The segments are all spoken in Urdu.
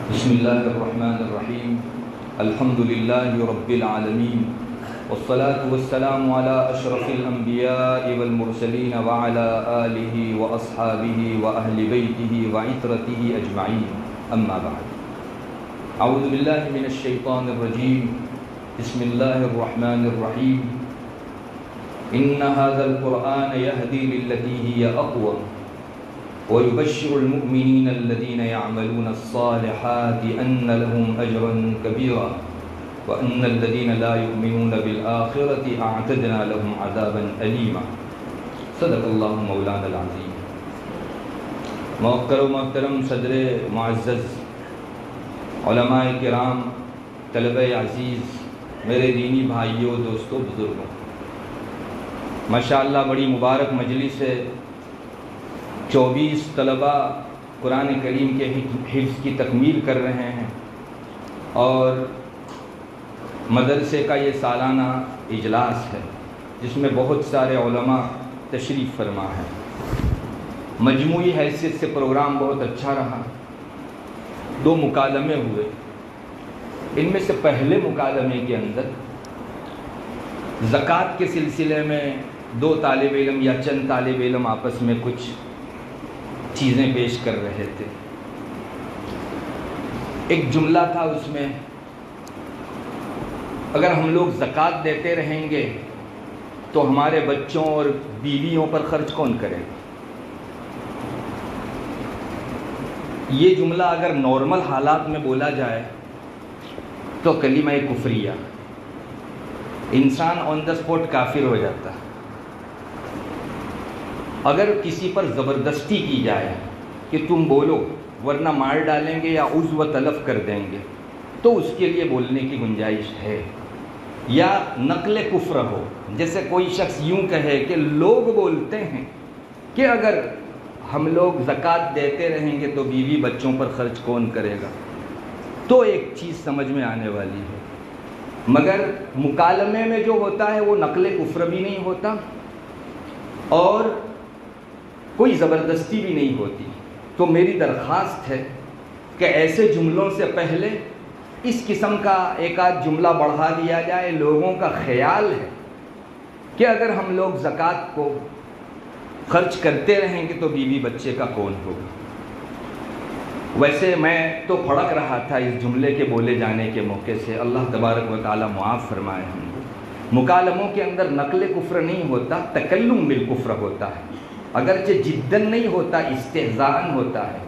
بسم اللہ الرحمن الرحیم الحمد للہ رب العالمین والصلاة والسلام على اشرف الانبیاء والمرسلین وعلى آلہ واصحابہ واہل بیتہ وعترتہ اجمعین اما بعد اعوذ باللہ من الشیطان الرجیم بسم اللہ الرحمن الرحیم ان هذا القرآن يهدي للتي هي اقوم ويبشر المؤمنين الذين يعملون الصالحات أن لهم أجرا كبيرا وأن الذين لا يؤمنون بالآخرة أعتدنا لهم عذابا أليما صدق الله مولانا العظيم. موقر و محترم صدر معزز، علماء کرام، طلبہ عزیز، میرے دینی بھائیوں، دوستوں، بزرگوں، ماشاءاللہ بڑی مبارک مجلس ہے. 24 طلبہ قرآن کریم کے حفظ کی تکمیل کر رہے ہیں اور مدرسے کا یہ سالانہ اجلاس ہے جس میں بہت سارے علماء تشریف فرما ہیں. مجموعی حیثیت سے پروگرام بہت اچھا رہا. 2 مکالمے ہوئے. ان میں سے پہلے مکالمے کے اندر زکوٰۃ کے سلسلے میں 2 طالب علم یا چند طالب علم آپس میں کچھ چیزیں پیش کر رہے تھے. ایک جملہ تھا اس میں، اگر ہم لوگ زکوٰۃ دیتے رہیں گے تو ہمارے بچوں اور بیویوں پر خرچ کون کرے گا؟ یہ جملہ اگر نارمل حالات میں بولا جائے تو کلمہ کفریہ، انسان آن دا اسپاٹ کافر ہو جاتا ہے. اگر کسی پر زبردستی کی جائے کہ تم بولو ورنہ مار ڈالیں گے یا عضو تلف کر دیں گے تو اس کے لیے بولنے کی گنجائش ہے. یا نقل کفر ہو، جیسے کوئی شخص یوں کہے کہ لوگ بولتے ہیں کہ اگر ہم لوگ زکوٰۃ دیتے رہیں گے تو بیوی بچوں پر خرچ کون کرے گا، تو ایک چیز سمجھ میں آنے والی ہے. مگر مکالمے میں جو ہوتا ہے وہ نقل کفر بھی نہیں ہوتا اور کوئی زبردستی بھی نہیں ہوتی. تو میری درخواست ہے کہ ایسے جملوں سے پہلے اس قسم کا ایک آدھ جملہ بڑھا دیا جائے. لوگوں کا خیال ہے کہ اگر ہم لوگ زکوٰۃ کو خرچ کرتے رہیں گے تو بیوی بچے کا کون ہوگا. ویسے میں تو پھڑک رہا تھا اس جملے کے بولے جانے کے موقع سے. اللہ تبارک و تعالی معاف فرمائے ہم کو. مکالموں کے اندر نقل کفر نہیں ہوتا، تکلم بالکفر ہوتا ہے. اگرچہ جداً نہیں ہوتا، استہزاءً ہوتا ہے،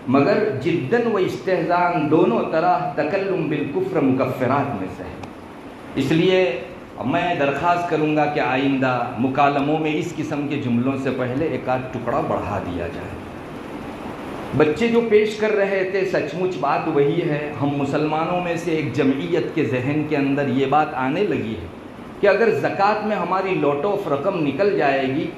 مگر جداً و استہزاءً دونوں طرح تکلم بالکفر مکفرات میں سے ہے. اس لیے میں درخواست کروں گا کہ آئندہ مکالموں میں اس قسم کے جملوں سے پہلے ایک آدھ ٹکڑا بڑھا دیا جائے. بچے جو پیش کر رہے تھے سچ مچ بات وہی ہے. ہم مسلمانوں میں سے ایک جمعیت کے ذہن کے اندر یہ بات آنے لگی ہے کہ اگر زکوٰۃ میں ہماری لوٹ آف رقم نکل جائے گی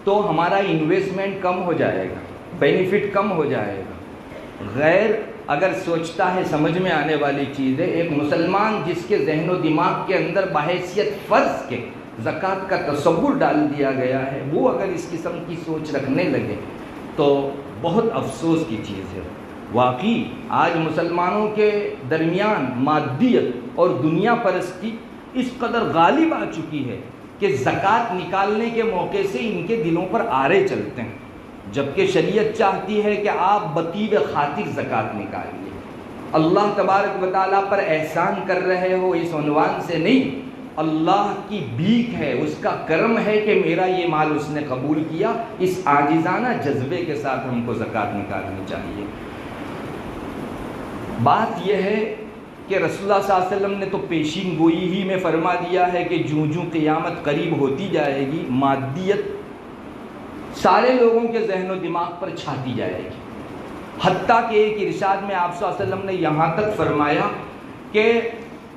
تو ہمارا انویسٹمنٹ کم ہو جائے گا، بینیفٹ کم ہو جائے گا. غیر اگر سوچتا ہے سمجھ میں آنے والی چیز ہے. ایک مسلمان جس کے ذہن و دماغ کے اندر بحیثیت فرض کے زکوٰۃ کا تصور ڈال دیا گیا ہے، وہ اگر اس قسم کی سوچ رکھنے لگے تو بہت افسوس کی چیز ہے. واقعی آج مسلمانوں کے درمیان مادیت اور دنیا پرستی اس قدر غالب آ چکی ہے کہ زکوٰۃ نکالنے کے موقع سے ان کے دلوں پر آرے چلتے ہیں، جبکہ شریعت چاہتی ہے کہ آپ بطیب خاطر زکوٰۃ نکالیے. اللہ تبارک و تعالیٰ پر احسان کر رہے ہو اس عنوان سے نہیں، اللہ کی بھیک ہے، اس کا کرم ہے کہ میرا یہ مال اس نے قبول کیا. اس عاجزانہ جذبے کے ساتھ ہم کو زکوٰۃ نکالنی چاہیے. بات یہ ہے کہ رسول اللہ صلی اللہ علیہ وسلم نے تو پیشین گوئی ہی میں فرما دیا ہے کہ جوں جوں قیامت قریب ہوتی جائے گی مادیت سارے لوگوں کے ذہن و دماغ پر چھاتی جائے گی. حتیٰ کہ ایک ارشاد میں آپ صلی اللہ علیہ وسلم نے یہاں تک فرمایا کہ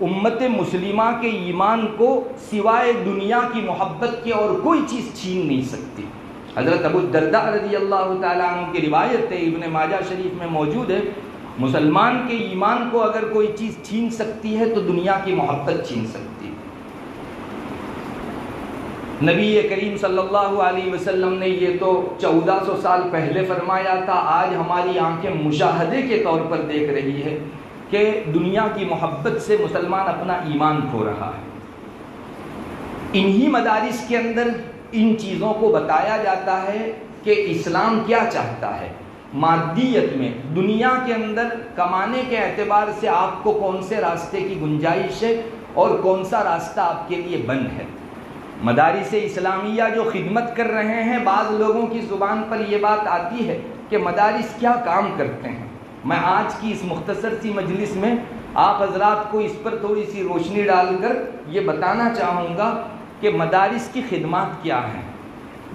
امت مسلمہ کے ایمان کو سوائے دنیا کی محبت کے اور کوئی چیز چھین نہیں سکتی. حضرت ابو الدرداء رضی اللہ تعالیٰ عنہ کی روایت ہے، ابن ماجہ شریف میں موجود ہے، مسلمان کے ایمان کو اگر کوئی چیز چھین سکتی ہے تو دنیا کی محبت چھین سکتی ہے. نبی کریم صلی اللہ علیہ وسلم نے یہ تو 1400 سال پہلے فرمایا تھا، آج ہماری آنکھیں مشاہدے کے طور پر دیکھ رہی ہے کہ دنیا کی محبت سے مسلمان اپنا ایمان کھو رہا ہے۔ انہی مدارس کے اندر ان چیزوں کو بتایا جاتا ہے کہ اسلام کیا چاہتا ہے، مادیت میں دنیا کے اندر کمانے کے اعتبار سے آپ کو کون سے راستے کی گنجائش ہے اور کون سا راستہ آپ کے لیے بند ہے۔ مدارس اسلامیہ جو خدمت کر رہے ہیں، بعض لوگوں کی زبان پر یہ بات آتی ہے کہ مدارس کیا کام کرتے ہیں۔ میں آج کی اس مختصر سی مجلس میں آپ حضرات کو اس پر تھوڑی سی روشنی ڈال کر یہ بتانا چاہوں گا کہ مدارس کی خدمات کیا ہیں۔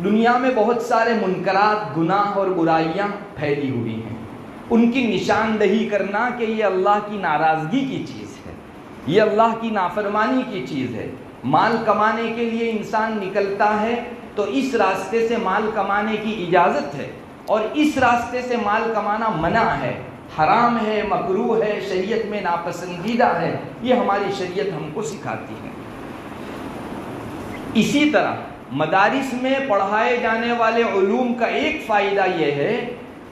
دنیا میں بہت سارے منکرات، گناہ اور برائیاں پھیلی ہوئی ہیں، ان کی نشاندہی کرنا کہ یہ اللہ کی ناراضگی کی چیز ہے، یہ اللہ کی نافرمانی کی چیز ہے۔ مال کمانے کے لیے انسان نکلتا ہے تو اس راستے سے مال کمانے کی اجازت ہے، اور اس راستے سے مال کمانا منع ہے، حرام ہے، مکروہ ہے، شریعت میں ناپسندیدہ ہے، یہ ہماری شریعت ہم کو سکھاتی ہے۔ اسی طرح مدارس میں پڑھائے جانے والے علوم کا ایک فائدہ یہ ہے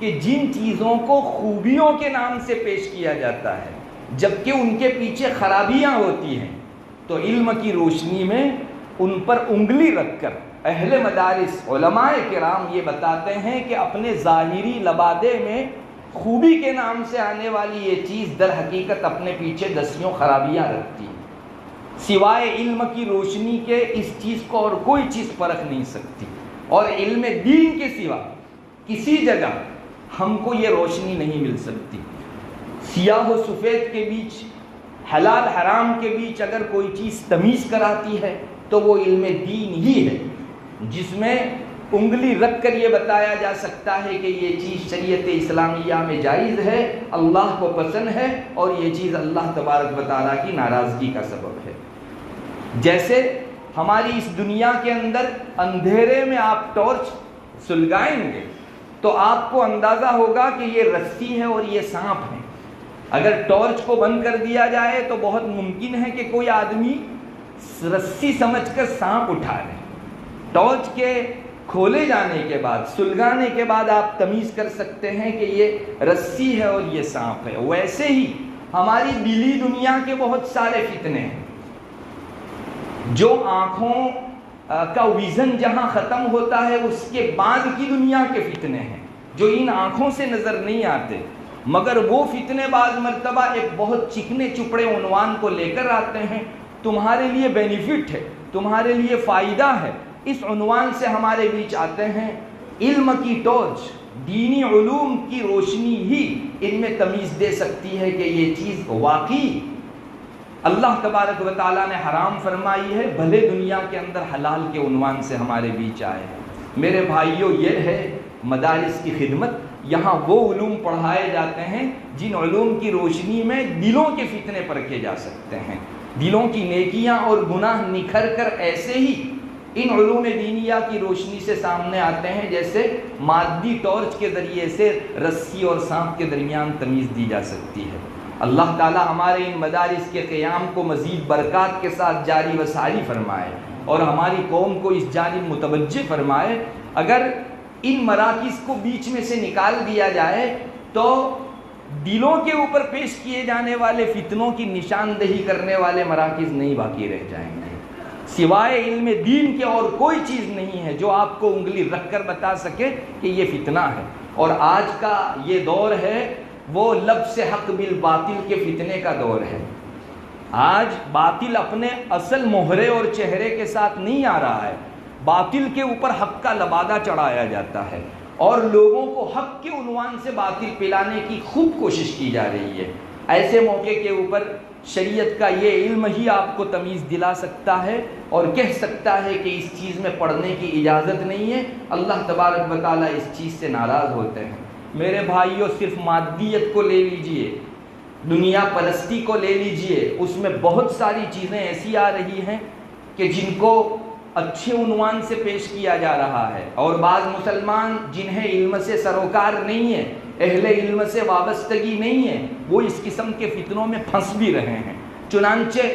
کہ جن چیزوں کو خوبیوں کے نام سے پیش کیا جاتا ہے جبکہ ان کے پیچھے خرابیاں ہوتی ہیں، تو علم کی روشنی میں ان پر انگلی رکھ کر اہل مدارس علماء کرام یہ بتاتے ہیں کہ اپنے ظاہری لبادے میں خوبی کے نام سے آنے والی یہ چیز در حقیقت اپنے پیچھے دسیوں خرابیاں رکھتی ہے۔ سوائے علم کی روشنی کے اس چیز کو اور کوئی چیز پرکھ نہیں سکتی، اور علم دین کے سوا کسی جگہ ہم کو یہ روشنی نہیں مل سکتی۔ سیاہ و سفید کے بیچ، حلال حرام کے بیچ اگر کوئی چیز تمیز کراتی ہے تو وہ علم دین ہی ہے، جس میں انگلی رکھ کر یہ بتایا جا سکتا ہے کہ یہ چیز شریعت اسلامیہ میں جائز ہے، اللہ کو پسند ہے، اور یہ چیز اللہ تبارک و تعالیٰ کی ناراضگی کا سبب ہے۔ جیسے ہماری اس دنیا کے اندر اندھیرے میں آپ ٹارچ سلگائیں گے تو آپ کو اندازہ ہوگا کہ یہ رسی ہے اور یہ سانپ ہے۔ اگر ٹارچ کو بند کر دیا جائے تو بہت ممکن ہے کہ کوئی آدمی رسی سمجھ کر سانپ اٹھا لے۔ ٹارچ کے کھولے جانے کے بعد، سلگانے کے بعد آپ تمیز کر سکتے ہیں کہ یہ رسی ہے اور یہ سانپ ہے۔ ویسے ہی ہماری دلی دنیا کے بہت سارے فتنے ہیں، جو آنکھوں کا ویژن جہاں ختم ہوتا ہے اس کے بعد کی دنیا کے فتنے ہیں جو ان آنکھوں سے نظر نہیں آتے، مگر وہ فتنے بعض مرتبہ ایک بہت چکنے چپڑے عنوان کو لے کر آتے ہیں، تمہارے لیے بینیفٹ ہے، تمہارے لیے فائدہ ہے، اس عنوان سے ہمارے بیچ آتے ہیں۔ علم کی ٹارچ، دینی علوم کی روشنی ہی ان میں تمیز دے سکتی ہے کہ یہ چیز واقعی اللہ تبارک و تعالیٰ نے حرام فرمائی ہے، بھلے دنیا کے اندر حلال کے عنوان سے ہمارے بیچ آئے۔ میرے بھائیوں، یہ ہے مدارس کی خدمت۔ یہاں وہ علوم پڑھائے جاتے ہیں جن علوم کی روشنی میں دلوں کے فتنے پرکھے جا سکتے ہیں، دلوں کی نیکیاں اور گناہ نکھر کر ایسے ہی ان علوم دینیہ کی روشنی سے سامنے آتے ہیں جیسے مادی ٹارچ کے ذریعے سے رسی اور سانپ کے درمیان تمیز دی جا سکتی ہے۔ اللہ تعالی ہمارے ان مدارس کے قیام کو مزید برکات کے ساتھ جاری و ساری فرمائے اور ہماری قوم کو اس جانب متوجہ فرمائے۔ اگر ان مراکز کو بیچ میں سے نکال دیا جائے تو دلوں کے اوپر پیش کیے جانے والے فتنوں کی نشاندہی کرنے والے مراکز نہیں باقی رہ جائیں گے۔ سوائے علم دین کے اور کوئی چیز نہیں ہے جو آپ کو انگلی رکھ کر بتا سکے کہ یہ فتنہ ہے۔ اور آج کا یہ دور ہے وہ لبس حق بالباطل کے فتنے کا دور ہے۔ آج باطل اپنے اصل مہرے اور چہرے کے ساتھ نہیں آ رہا ہے، باطل کے اوپر حق کا لبادہ چڑھایا جاتا ہے اور لوگوں کو حق کے عنوان سے باطل پلانے کی خوب کوشش کی جا رہی ہے۔ ایسے موقع کے اوپر شریعت کا یہ علم ہی آپ کو تمیز دلا سکتا ہے اور کہہ سکتا ہے کہ اس چیز میں پڑھنے کی اجازت نہیں ہے، اللہ تبارک و تعالیٰ اس چیز سے ناراض ہوتے ہیں۔ میرے بھائیوں، صرف مادیت کو لے لیجئے، دنیا پرستی کو لے لیجئے، اس میں بہت ساری چیزیں ایسی آ رہی ہیں کہ جن کو اچھے عنوان سے پیش کیا جا رہا ہے، اور بعض مسلمان جنہیں علم سے سروکار نہیں ہے، اہل علم سے وابستگی نہیں ہے، وہ اس قسم کے فتنوں میں پھنس بھی رہے ہیں۔ چنانچہ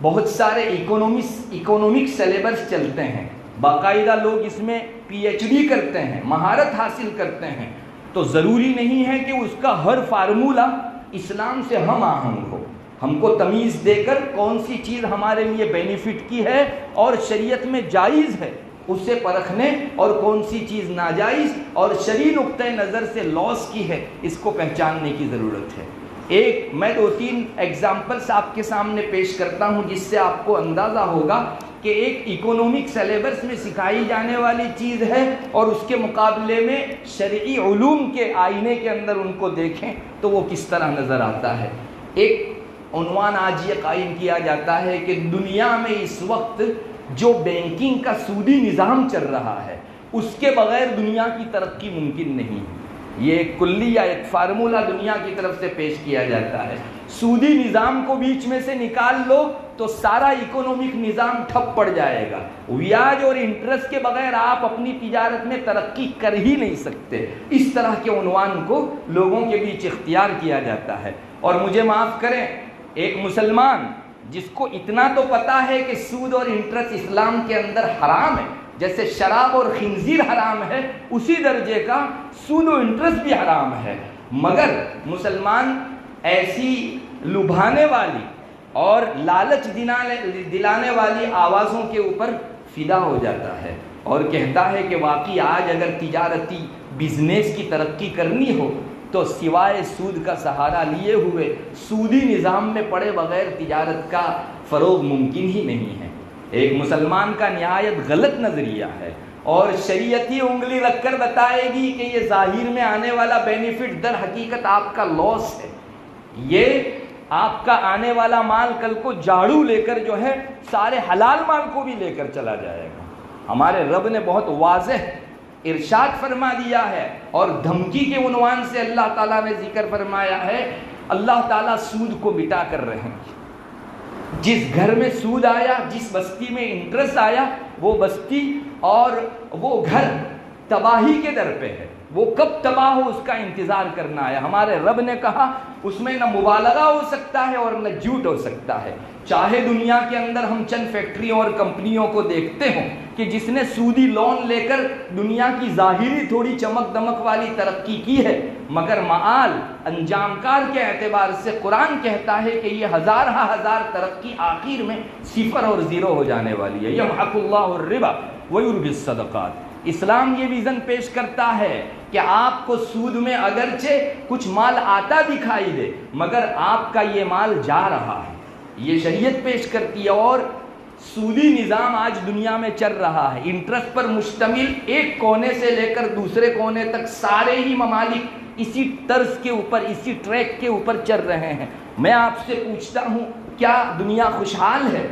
بہت سارے اکنامک سلیبس چلتے ہیں باقاعدہ لوگ اس میں پی ایچ ڈی کرتے ہیں، مہارت حاصل کرتے ہیں، تو ضروری نہیں ہے کہ اس کا ہر فارمولہ اسلام سے ہم آہنگ ہو۔ ہم کو تمیز دے کر کون سی چیز ہمارے لیے بینیفٹ کی ہے اور شریعت میں جائز ہے اسے پرکھنے، اور کون سی چیز ناجائز اور شرعی نقطۂ نظر سے لاس کی ہے اس کو پہچاننے کی ضرورت ہے۔ میں 2-3 ایگزامپلس آپ کے سامنے پیش کرتا ہوں جس سے آپ کو اندازہ ہوگا کہ ایک اکنامک سلیبس میں سکھائی جانے والی چیز ہے اور اس کے مقابلے میں شرعی علوم کے آئینے کے اندر ان کو دیکھیں تو وہ کس طرح نظر آتا ہے۔ ایک عنوان آج یہ قائم کیا جاتا ہے کہ دنیا میں اس وقت جو بینکنگ کا سودی نظام چل رہا ہے اس کے بغیر دنیا کی ترقی ممکن نہیں ہے۔ یہ ایک کلی یا ایک فارمولہ دنیا کی طرف سے پیش کیا جاتا ہے۔ سودی نظام کو بیچ میں سے نکال لو تو سارا اکنامک نظام ٹھپ پڑ جائے گا۔ بیاج اور انٹرسٹ کے بغیر آپ اپنی تجارت میں ترقی کر ہی نہیں سکتے۔ اس طرح کے عنوان کو لوگوں کے بیچ اختیار کیا جاتا ہے۔ اور مجھے معاف کریں، ایک مسلمان جس کو اتنا تو پتا ہے کہ سود اور انٹرسٹ اسلام کے اندر حرام ہے، جیسے شراب اور خنزیر حرام ہے اسی درجے کا سود و انٹرسٹ بھی حرام ہے، مگر مسلمان ایسی لبھانے والی اور لالچ دلانے والی آوازوں کے اوپر فدا ہو جاتا ہے اور کہتا ہے کہ واقعی آج اگر تجارتی بزنس کی ترقی کرنی ہو تو سوائے سود کا سہارا لیے ہوئے سودی نظام میں پڑے بغیر تجارت کا فروغ ممکن ہی نہیں ہے۔ ایک مسلمان کا نہایت غلط نظریہ ہے اور شریعتی انگلی رکھ کر بتائے گی کہ یہ ظاہر میں آنے والا بینیفٹ در حقیقت آپ کا لاس ہے۔ یہ آپ کا آنے والا مال کل کو جھاڑو لے کر جو ہے سارے حلال مال کو بھی لے کر چلا جائے گا۔ ہمارے رب نے بہت واضح ارشاد فرما دیا ہے اور دھمکی کے عنوان سے اللہ تعالیٰ نے ذکر فرمایا ہے، اللہ تعالیٰ سود کو مٹا کر رہے ہیں۔ جس گھر میں سود آیا، جس بستی میں انٹرسٹ آیا، وہ بستی اور وہ گھر تباہی کے در پہ ہے۔ وہ کب تباہ ہو اس کا انتظار کرنا ہے۔ ہمارے رب نے کہا اس میں نہ مبالغہ ہو سکتا ہے اور نہ جھوٹ ہو سکتا ہے۔ چاہے دنیا کے اندر ہم چند فیکٹریوں اور کمپنیوں کو دیکھتے ہوں کہ جس نے سودی لون لے کر دنیا کی ظاہری تھوڑی چمک دمک والی ترقی کی ہے، مگر معال انجام کار کے اعتبار سے قرآن کہتا ہے کہ یہ ہزار ترقی آخر میں صفر اور زیرو ہو جانے والی ہے۔ یمحق اللہ الربا ویربی الصدقات۔ اسلام یہ ویژن پیش کرتا ہے کہ آپ کو سود میں اگرچہ کچھ مال آتا دکھائی دے مگر آپ کا یہ مال جا رہا ہے، یہ شریعت پیش کرتی ہے۔ اور سودی نظام آج دنیا میں چل رہا ہے، انٹرسٹ پر مشتمل، ایک کونے سے لے کر دوسرے کونے تک سارے ہی ممالک اسی طرز کے اوپر، اسی ٹریک کے اوپر چل رہے ہیں۔ میں آپ سے پوچھتا ہوں، کیا دنیا خوشحال ہے؟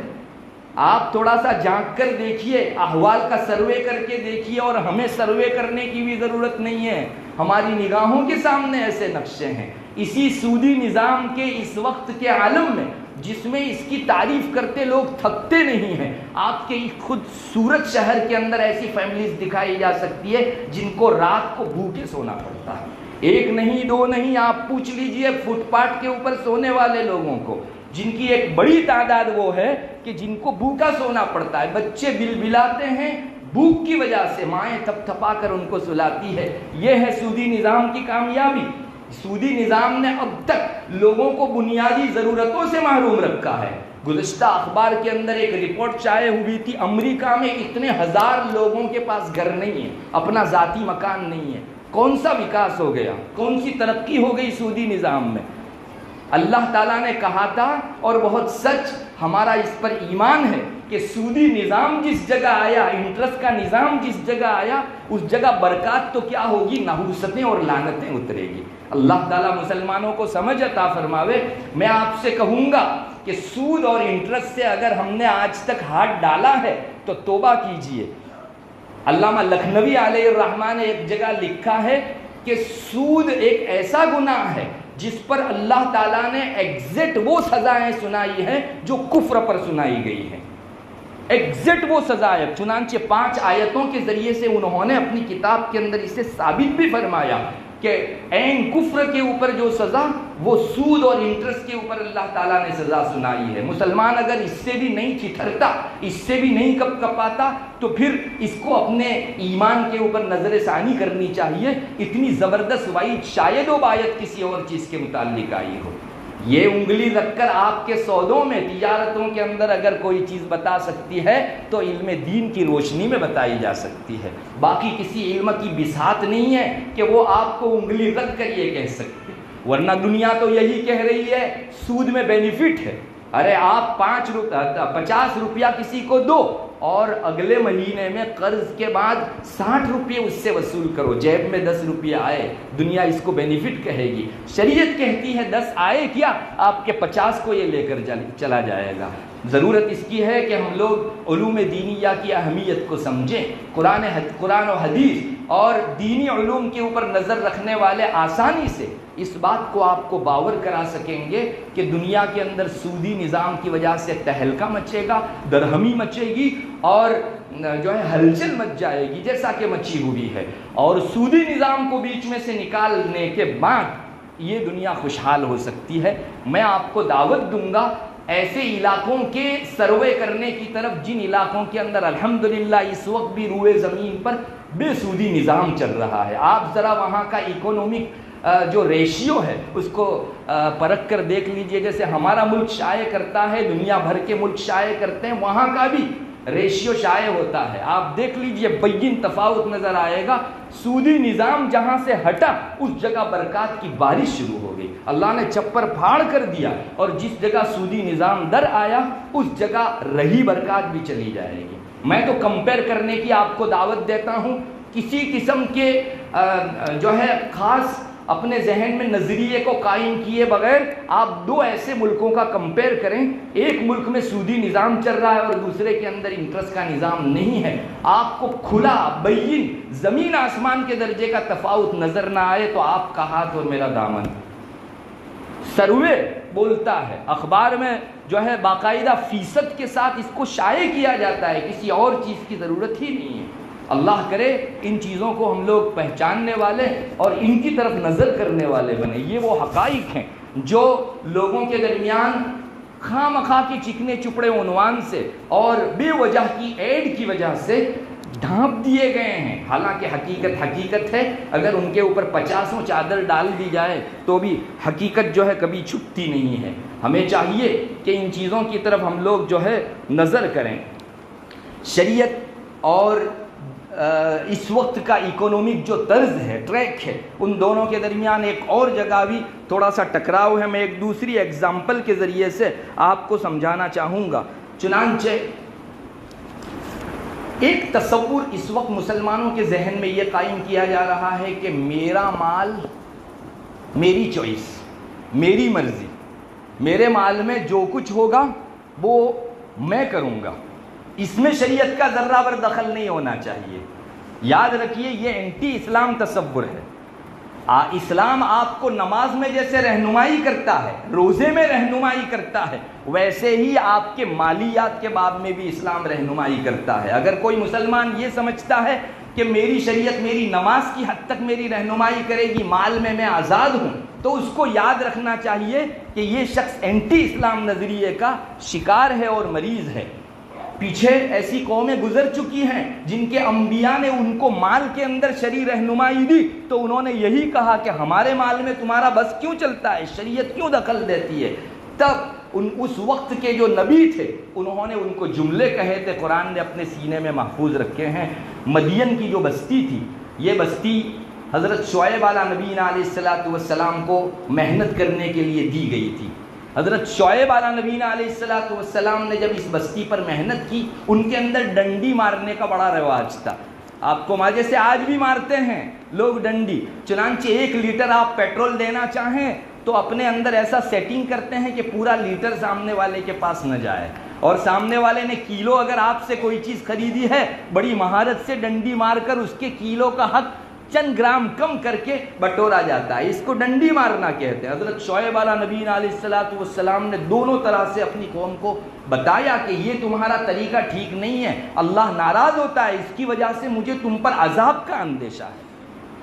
آپ تھوڑا سا جھانک کر دیکھیے، احوال کا سروے کر کے دیکھیے، اور ہمیں سروے کرنے کی بھی ضرورت نہیں ہے، ہماری نگاہوں کے سامنے ایسے نقشے ہیں۔ اسی سودی نظام کے اس وقت کے عالم میں جس میں اس کی تعریف کرتے لوگ تھکتے نہیں ہیں، آپ کے خود سورت شہر کے اندر ایسی فیملیز دکھائی جا سکتی ہے جن کو رات کو بھوکے سونا پڑتا ہے۔ ایک نہیں دو نہیں، آپ پوچھ لیجئے فٹ پاتھ کے اوپر سونے والے لوگوں کو، جن کی ایک بڑی تعداد وہ ہے کہ جن کو بھوکا سونا پڑتا ہے۔ بچے بلبلاتے ہیں بھوک کی وجہ سے، مائیں تھپ تھپا کر ان کو سلاتی ہے۔ یہ ہے سودی نظام کی کامیابی۔ سودی نظام نے اب تک لوگوں کو بنیادی ضرورتوں سے محروم رکھا ہے۔ گزشتہ اخبار کے اندر ایک رپورٹ شائع ہوئی تھی، امریکہ میں اتنے ہزار لوگوں کے پاس گھر نہیں ہے، اپنا ذاتی مکان نہیں ہے۔ کون سا وکاس ہو گیا، کون سی ترقی ہو گئی سودی نظام میں؟ اللہ تعالیٰ نے کہا تھا، اور بہت سچ ہمارا اس پر ایمان ہے، کہ سودی نظام جس جگہ آیا، انٹرسٹ کا نظام جس جگہ آیا، اس جگہ برکات تو کیا ہوگی، نحوستیں اور لعنتیں اترے گی۔ اللہ تعالیٰ مسلمانوں کو سمجھ عطا فرماوے۔ میں آپ سے کہوں گا کہ سود اور انٹرسٹ سے اگر ہم نے آج تک ہاتھ ڈالا ہے تو توبہ کیجئے۔ علامہ لکھنوی علیہ الرحمٰن نے ایک جگہ لکھا ہے کہ سود ایک ایسا گناہ ہے جس پر اللہ تعالیٰ نے ایگزیکٹ وہ سزائیں سنائی ہیں جو کفر پر سنائی گئی ہیں۔ ایگزیکٹ وہ سزائیں، چنانچہ 5 آیتوں کے ذریعے سے انہوں نے اپنی کتاب کے اندر اسے ثابت بھی فرمایا کہ عین کفر کے اوپر جو سزا وہ سود اور انٹرسٹ کے اوپر اللہ تعالیٰ نے سزا سنائی ہے. مسلمان اگر اس سے بھی نہیں چٹھرتا، اس سے بھی نہیں کپ کپاتا، تو پھر اس کو اپنے ایمان کے اوپر نظر ثانی کرنی چاہیے. اتنی زبردست وعید شاید و باید کسی اور چیز کے متعلق آئی ہو. یہ انگلی رکھ کر آپ کے سودوں میں، تجارتوں کے اندر اگر کوئی چیز بتا سکتی ہے تو علم دین کی روشنی میں بتائی جا سکتی ہے. باقی کسی علم کی بساط نہیں ہے کہ وہ آپ کو انگلی رکھ کر یہ کہہ سکتے. ورنہ دنیا تو یہی کہہ رہی ہے سود میں بینیفٹ ہے. ارے آپ 50 روپیہ کسی کو دو اور اگلے مہینے میں قرض کے بعد 60 روپے اس سے وصول کرو، جیب میں 10 روپیہ آئے. دنیا اس کو بینیفٹ کہے گی. شریعت کہتی ہے 10 آئے کیا، آپ کے 50 کو یہ لے کر چلا جائے گا. ضرورت اس کی ہے کہ ہم لوگ علوم دینیہ کی اہمیت کو سمجھیں. قرآن و حدیث اور دینی علوم کے اوپر نظر رکھنے والے آسانی سے اس بات کو آپ کو باور کرا سکیں گے کہ دنیا کے اندر سودی نظام کی وجہ سے تہلکہ مچے گا، درہمی مچے گی اور جو ہے ہلچل مچ جائے گی جیسا کہ مچی ہوئی ہے. اور سودی نظام کو بیچ میں سے نکالنے کے بعد یہ دنیا خوشحال ہو سکتی ہے. میں آپ کو دعوت دوں گا ایسے علاقوں کے سروے کرنے کی طرف جن علاقوں کے اندر الحمدللہ اس وقت بھی روئے زمین پر بے سودی نظام چل رہا ہے. آپ ذرا وہاں کا اکنامک جو ریشیو ہے اس کو پرکھ کر دیکھ لیجئے. جیسے ہمارا ملک شائع کرتا ہے، دنیا بھر کے ملک شائع کرتے ہیں، وہاں کا بھی ریشیو شائع ہوتا ہے. آپ دیکھ لیجئے بین تفاوت نظر آئے گا. سودی نظام جہاں سے ہٹا اس جگہ برکات کی بارش شروع ہو گئی. اللہ نے چھپر پھاڑ کر دیا اور جس جگہ سودی نظام در آیا اس جگہ رہی برکات بھی چلی جائے گی. میں تو کمپیئر کرنے کی آپ کو دعوت دیتا ہوں. کسی قسم کے جو ہے خاص اپنے ذہن میں نظریے کو قائم کیے بغیر آپ دو ایسے ملکوں کا کمپیئر کریں. ایک ملک میں سودی نظام چل رہا ہے اور دوسرے کے اندر انٹرسٹ کا نظام نہیں ہے. آپ کو کھلا بین زمین آسمان کے درجے کا تفاوت نظر نہ آئے تو آپ کا ہاتھ اور میرا دامن. سروے بولتا ہے، اخبار میں جو ہے باقاعدہ فیصد کے ساتھ اس کو شائع کیا جاتا ہے. کسی اور چیز کی ضرورت ہی نہیں ہے. اللہ کرے ان چیزوں کو ہم لوگ پہچاننے والے اور ان کی طرف نظر کرنے والے بنے. یہ وہ حقائق ہیں جو لوگوں کے درمیان خواہ مخواہ کی چکنے چپڑے عنوان سے اور بے وجہ کی ایڈ کی وجہ سے ڈھانپ دیے گئے ہیں. حالانکہ حقیقت ہے. اگر ان کے اوپر 50 چادر ڈال دی جائے تو بھی حقیقت جو ہے کبھی چھپتی نہیں ہے. ہمیں چاہیے کہ ان چیزوں کی طرف ہم لوگ جو ہے نظر کریں. شریعت اور اس وقت کا اکنامک جو طرز ہے، ٹریک ہے، ان دونوں کے درمیان ایک اور جگہ بھی تھوڑا سا ٹکراؤ ہے. میں ایک دوسری ایگزامپل کے ذریعے سے آپ کو سمجھانا چاہوں گا. چنانچہ ایک تصور اس وقت مسلمانوں کے ذہن میں یہ قائم کیا جا رہا ہے کہ میرا مال، میری چوائس، میری مرضی، میرے مال میں جو کچھ ہوگا وہ میں کروں گا. اس میں شریعت کا ذرہ بر دخل نہیں ہونا چاہیے. یاد رکھیے یہ اینٹی اسلام تصور ہے. اسلام آپ کو نماز میں جیسے رہنمائی کرتا ہے، روزے میں رہنمائی کرتا ہے، ویسے ہی آپ کے مالیات کے باب میں بھی اسلام رہنمائی کرتا ہے. اگر کوئی مسلمان یہ سمجھتا ہے کہ میری شریعت میری نماز کی حد تک میری رہنمائی کرے گی، مال میں آزاد ہوں، تو اس کو یاد رکھنا چاہیے کہ یہ شخص اینٹی اسلام نظریے کا شکار ہے اور مریض ہے. پیچھے ایسی قومیں گزر چکی ہیں جن کے انبیاء نے ان کو مال کے اندر شرعی رہنمائی دی تو انہوں نے یہی کہا کہ ہمارے مال میں تمہارا بس کیوں چلتا ہے، شریعت کیوں دخل دیتی ہے. تب اس وقت کے جو نبی تھے انہوں نے ان کو جملے کہے تھے، قرآن نے اپنے سینے میں محفوظ رکھے ہیں. مدین کی جو بستی تھی، یہ بستی حضرت شعیب علیہ نبی علیہ السلام کو محنت کرنے کے لیے دی گئی تھی. حضرت شعیب علیہ نبی علیہ السلام نے جب اس بستی پر محنت کی، ان کے اندر ڈنڈی مارنے کا بڑا رواج تھا. آپ کو جیسے آج بھی مارتے ہیں لوگ ڈنڈی. چنانچہ 1 لیٹر آپ پیٹرول دینا چاہیں تو اپنے اندر ایسا سیٹنگ کرتے ہیں کہ پورا لیٹر سامنے والے کے پاس نہ جائے، اور سامنے والے نے کیلو اگر آپ سے کوئی چیز خریدی ہے، بڑی مہارت سے ڈنڈی مار کر اس کے کیلو کا حق چند گرام کم کر کے بٹورا جاتا ہے. اس کو ڈنڈی مارنا کہتے ہیں. حضرت شعیب علیہ نبی علیہ السلام نے دونوں طرح سے اپنی قوم کو بتایا کہ یہ تمہارا طریقہ ٹھیک نہیں ہے، اللہ ناراض ہوتا ہے، اس کی وجہ سے مجھے تم پر عذاب کا اندیشہ ہے.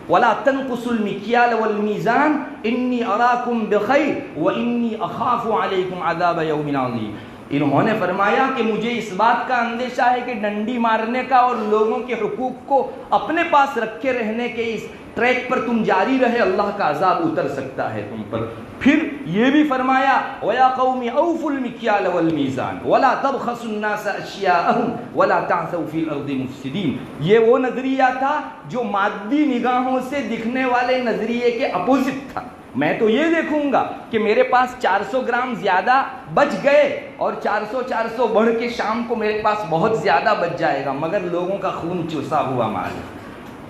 ولا تنقصوا المكيال والميزان انی اراکم بخیر وانی اخاف علیکم عذاب یوم عظیم. انہوں نے فرمایا کہ مجھے اس بات کا اندیشہ ہے کہ ڈنڈی مارنے کا اور لوگوں کے حقوق کو اپنے پاس رکھے رہنے کے اس ٹریک پر تم جاری رہے، اللہ کا عذاب اتر سکتا ہے تم پر. پھر یہ بھی فرمایا وَيَا قَوْمِ أَوْفُوا الْمِكْيَالَ وَالْمِيزَانَ وَلَا تَبْخَسُوا النَّاسَ أَشْيَاءَهُمْ وَلَا تَعْثَوْا فِي الْأَرْضِ مُفْسِدِينَ. یہ وہ نظریہ تھا جو مادی نگاہوں سے دکھنے والے نظریے کے اپوزٹ تھا. میں تو یہ دیکھوں گا کہ میرے پاس 400 گرام زیادہ بچ گئے اور 400 بڑھ کے شام کو میرے پاس بہت زیادہ بچ جائے گا، مگر لوگوں کا خون چوسا ہوا مال،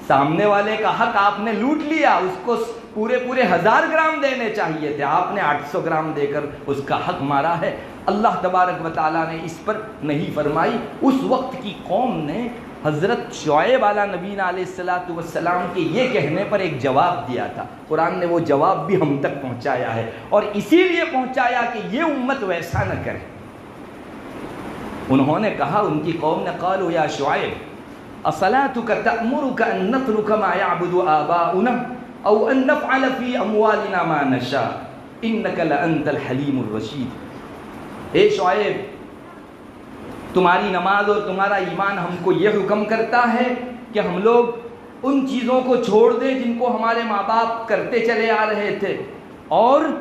سامنے والے کا حق آپ نے لوٹ لیا، اس کو پورے 1000 گرام دینے چاہیے تھے، آپ نے 800 گرام دے کر اس کا حق مارا ہے. اللہ تبارک و تعالیٰ نے اس پر نہیں فرمائی. اس وقت کی قوم نے حضرت شعیب علیہ نبینا علیہ السلام کے یہ کہنے پر ایک جواب دیا تھا. قرآن نے وہ جواب بھی ہم تک پہنچایا ہے، اور اسی لیے پہنچایا کہ یہ امت ویسا نہ کرے. انہوں نے کہا، ان کی قوم نے قالوا یا شعیب اصلاتك تأمرك ان نترك ما يعبد آباؤنا او ان نفعل في اموالنا ما نشاء انك لانت الحلیم الرشید. اے شعیب، تمہاری نماز اور تمہارا ایمان ہم کو یہ حکم کرتا ہے کہ ہم لوگ ان چیزوں کو چھوڑ دیں جن کو ہمارے ماں باپ کرتے چلے آ رہے تھے، اور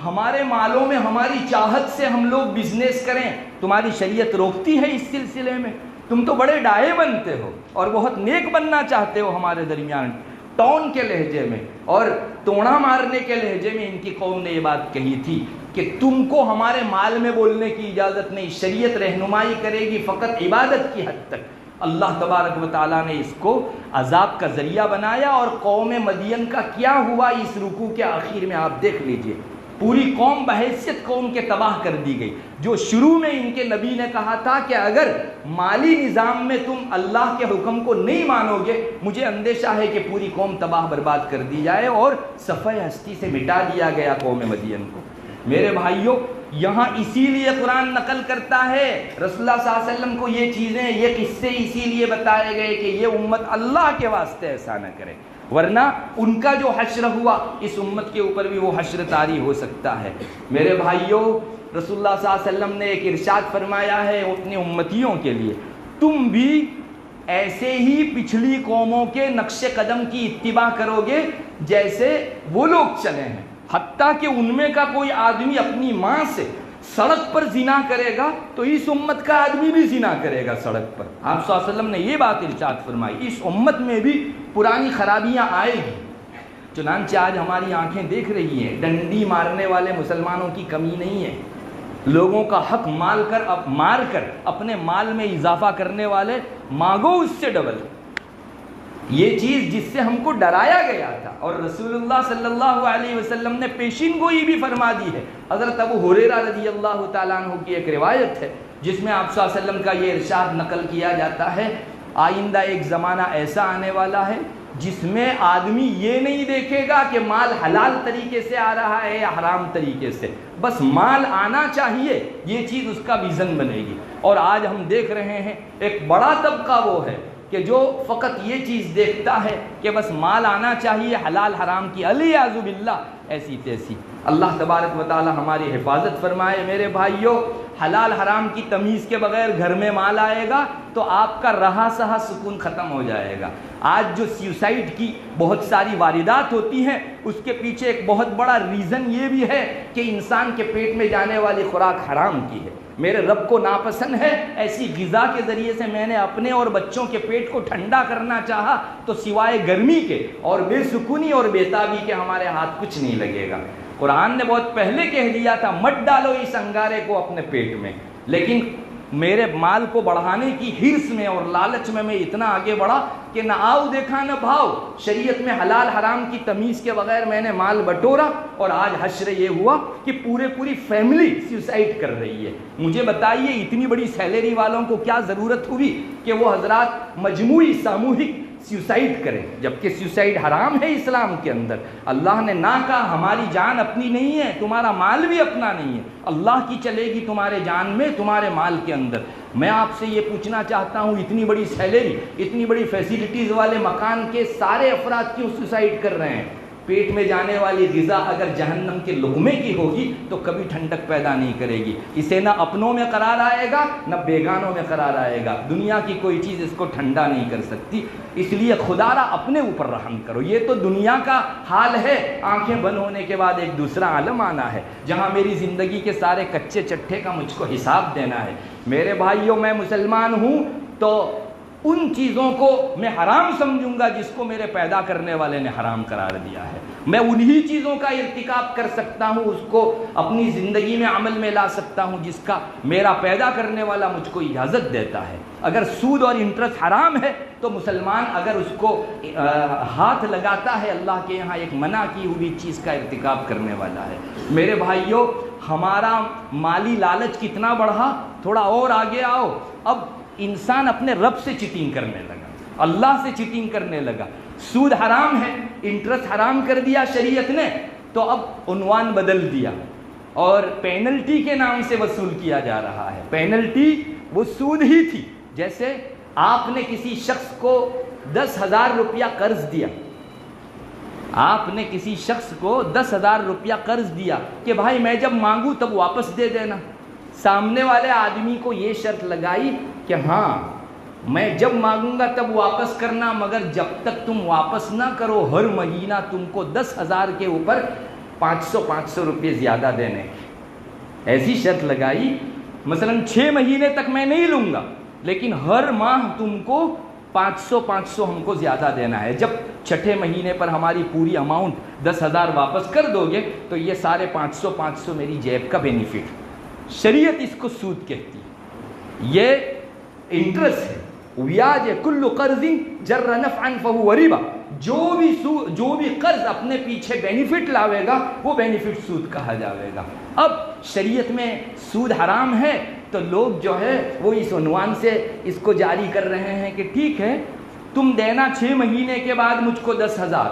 ہمارے مالوں میں ہماری چاہت سے ہم لوگ بزنس کریں. تمہاری شریعت روکتی ہے اس سلسلے میں. تم تو بڑے ڈائے بنتے ہو اور بہت نیک بننا چاہتے ہو ہمارے درمیان. ٹون کے لہجے میں اور توڑا مارنے کے لہجے میں ان کی قوم نے یہ بات کہی تھی کہ تم کو ہمارے مال میں بولنے کی اجازت نہیں، شریعت رہنمائی کرے گی فقط عبادت کی حد تک. اللہ تبارک و تعالیٰ نے اس کو عذاب کا ذریعہ بنایا. اور قوم مدین کا کیا ہوا اس رکوع کے آخر میں آپ دیکھ لیجئے. پوری قوم بحیثیت قوم کے تباہ کر دی گئی. جو شروع میں ان کے نبی نے کہا تھا کہ اگر مالی نظام میں تم اللہ کے حکم کو نہیں مانو گے، مجھے اندیشہ ہے کہ پوری قوم تباہ برباد کر دی جائے، اور صفحہ ہستی سے مٹا دیا گیا قوم مدین کو. میرے بھائیوں، یہاں اسی لیے قرآن نقل کرتا ہے رسول اللہ صلی اللہ علیہ وسلم کو یہ چیزیں، یہ قصے اسی لیے بتائے گئے کہ یہ امت اللہ کے واسطے ایسا نہ کرے، ورنہ ان کا جو حشر ہوا اس امت کے اوپر بھی وہ حشر طاری ہو سکتا ہے. میرے بھائیوں، رسول اللہ صلی اللہ علیہ وسلم نے ایک ارشاد فرمایا ہے اپنی امتیوں کے لیے، تم بھی ایسے ہی پچھلی قوموں کے نقش قدم کی اتباع کرو گے جیسے وہ لوگ چلے ہیں. حتیٰ کہ ان میں کا کوئی آدمی اپنی ماں سے سڑک پر زنا کرے گا تو اس امت کا آدمی بھی زنا کرے گا سڑک پر. آپ صلی اللہ علیہ وسلم نے یہ بات ارشاد فرمائی. اس امت میں بھی پرانی خرابیاں آئے گی. چنانچہ آج ہماری آنکھیں دیکھ رہی ہیں، ڈنڈی مارنے والے مسلمانوں کی کمی نہیں ہے. لوگوں کا حق مار کر اپنے مال میں اضافہ کرنے والے مانگو اس سے ڈبل. یہ چیز جس سے ہم کو ڈرایا گیا تھا، اور رسول اللہ صلی اللہ علیہ وسلم نے پیشین گوئی بھی فرما دی ہے. حضرت ابو ہریرہ رضی اللہ تعالیٰ عنہ کی ایک روایت ہے جس میں آپ صلی اللہ علیہ وسلم کا یہ ارشاد نقل کیا جاتا ہے، آئندہ ایک زمانہ ایسا آنے والا ہے جس میں آدمی یہ نہیں دیکھے گا کہ مال حلال طریقے سے آ رہا ہے یا حرام طریقے سے، بس مال آنا چاہیے، یہ چیز اس کا ویژن بنے گی. اور آج ہم دیکھ رہے ہیں ایک بڑا طبقہ وہ ہے کہ جو فقط یہ چیز دیکھتا ہے کہ بس مال آنا چاہیے، حلال حرام کی الیاذ باللہ ایسی تیسی. اللہ تبارک و تعالی ہماری حفاظت فرمائے. میرے بھائیوں، حلال حرام کی تمیز کے بغیر گھر میں مال آئے گا تو آپ کا رہا سہا سکون ختم ہو جائے گا. آج جو سیوسائڈ کی بہت ساری واردات ہوتی ہیں اس کے پیچھے ایک بہت بڑا ریزن یہ بھی ہے کہ انسان کے پیٹ میں جانے والی خوراک حرام کی ہے. میرے رب کو ناپسند ہے ایسی غذا کے ذریعے سے میں نے اپنے اور بچوں کے پیٹ کو ٹھنڈا کرنا چاہا تو سوائے گرمی کے اور بے سکونی اور بےتابی کے ہمارے ہاتھ کچھ نہیں لگے گا. قرآن نے بہت پہلے کہہ دیا تھا مت ڈالو اس انگارے کو اپنے پیٹ میں، لیکن میرے مال کو بڑھانے کی ہرس میں اور لالچ میں اتنا آگے بڑھا کہ نہ آؤ دیکھا نہ بھاؤ. شریعت میں حلال حرام کی تمیز کے بغیر میں نے مال بٹورا اور آج حشر یہ ہوا کہ پوری فیملی سیوسائڈ کر رہی ہے. مجھے بتائیے اتنی بڑی سیلری والوں کو کیا ضرورت ہوئی کہ وہ حضرات مجموعی ساموہک سیوسائڈ کریں، جبکہ سیوسائڈ حرام ہے اسلام کے اندر۔ اللہ نے نہ کہا ہماری جان اپنی نہیں ہے، تمہارا مال بھی اپنا نہیں ہے، اللہ کی چلے گی تمہارے جان میں، تمہارے مال کے اندر۔ میں آپ سے یہ پوچھنا چاہتا ہوں، اتنی بڑی سیلری، اتنی بڑی فیسیلٹیز والے مکان کے سارے افراد کیوں سوسائڈ کر رہے ہیں؟ پیٹ میں جانے والی غذا اگر جہنم کے لقمے کی ہوگی تو کبھی ٹھنڈک پیدا نہیں کرے گی، اسے نہ اپنوں میں قرار آئے گا نہ بیگانوں میں قرار آئے گا، دنیا کی کوئی چیز اس کو ٹھنڈا نہیں کر سکتی۔ اس لیے خدا را اپنے اوپر رحم کرو۔ یہ تو دنیا کا حال ہے، آنکھیں بند ہونے کے بعد ایک دوسرا عالم آنا ہے جہاں میری زندگی کے سارے کچے چٹھے کا مجھ کو حساب دینا ہے۔ میرے بھائیوں، میں مسلمان ہوں تو ان چیزوں کو میں حرام سمجھوں گا جس کو میرے پیدا کرنے والے نے حرام قرار دیا ہے۔ میں انہی چیزوں کا ارتکاب کر سکتا ہوں، اس کو اپنی زندگی میں عمل میں لا سکتا ہوں جس کا میرا پیدا کرنے والا مجھ کو اجازت دیتا ہے۔ اگر سود اور انٹرسٹ حرام ہے تو مسلمان اگر اس کو ہاتھ لگاتا ہے، اللہ کے یہاں ایک منع کی ہوئی چیز کا ارتکاب کرنے والا ہے۔ میرے بھائیوں، ہمارا مالی لالچ کتنا بڑھا، تھوڑا اور آگے آؤ۔ اب انسان اپنے رب سے چیٹنگ کرنے لگا، اللہ سے چیٹنگ کرنے لگا۔ سود حرام ہے، انٹرسٹ حرام کر دیا شریعت نے، تو اب عنوان بدل دیا اور پینلٹی کے نام سے وصول کیا جا رہا ہے۔ پینلٹی وہ سود ہی تھی۔ جیسے آپ نے کسی شخص کو 10,000 روپیہ قرض دیا، آپ نے کسی شخص کو 10,000 روپیہ قرض دیا کہ بھائی میں جب مانگوں تب واپس دے دینا۔ سامنے والے آدمی کو یہ شرط لگائی کہ ہاں میں جب مانگوں گا تب واپس کرنا، مگر جب تک تم واپس نہ کرو ہر مہینہ تم کو 10,000 کے اوپر 500 روپے زیادہ دینے۔ ایسی شرط لگائی، مثلا 6 مہینے تک میں نہیں لوں گا، لیکن ہر ماہ تم کو 500 ہم کو زیادہ دینا ہے۔ جب 6 مہینے پر ہماری پوری اماؤنٹ 10,000 واپس کر دو گے تو یہ سارے 500 میری جیب کا بینیفٹ۔ شریعت اس کو سود کہتی ہے، یہ انٹرسٹ ہے۔ ویاج کل قرض جر نفعا فهو ربا، جو بھی قرض اپنے پیچھے بینیفٹ لاوے گا وہ بینیفٹ سود کہا جاوے گا۔ اب شریعت میں سود حرام ہے تو لوگ جو ہے وہ اس عنوان سے اس کو جاری کر رہے ہیں کہ ٹھیک ہے تم دینا 6 مہینے کے بعد مجھ کو 10,000،